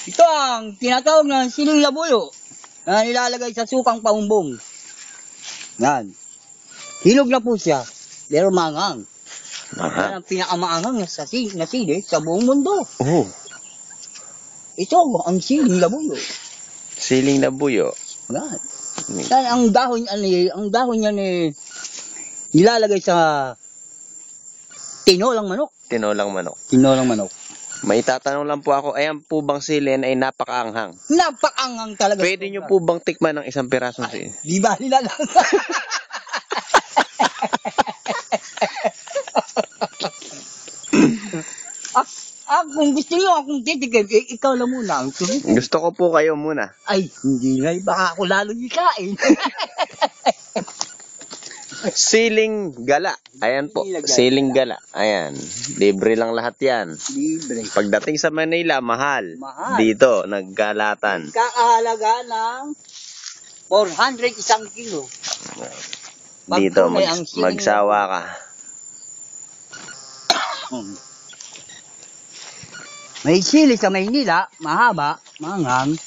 Ito ang tinatawag na siling labuyo na nilalagay sa sukang paumbong. Yan. Hinog na po siya, pero mangang. Yan ang pinakamaangang na sili sa buong mundo. Oh. Ito ang siling labuyo. Siling labuyo. Yan. Yan ang dahon niya nilalagay sa tinolang manok. Tinolang manok. Tinolang manok. May tatanong lang po ako, ayan po bang silin ay napakaanghang? Napakaanghang talaga. Pwede nyo po bang tikman ng isang pirasong silin? Di ba nila lang? Kung gusto niyo akong titikim, ikaw lang muna ang tumikim. Gusto ko po kayo muna. Ay, hindi na, baka ako lalo ikain. Siling gala. Ayan po, siling gala. Ayan, libre lang lahat yan. Libre. Pagdating sa Manila, mahal. Mahal. Dito, naggalatan. Kakahalaga ng 400 isang kilo. Dito, Pagkulay ang siling magsawa ka. May sili sa Maynila, mahaba, mangang.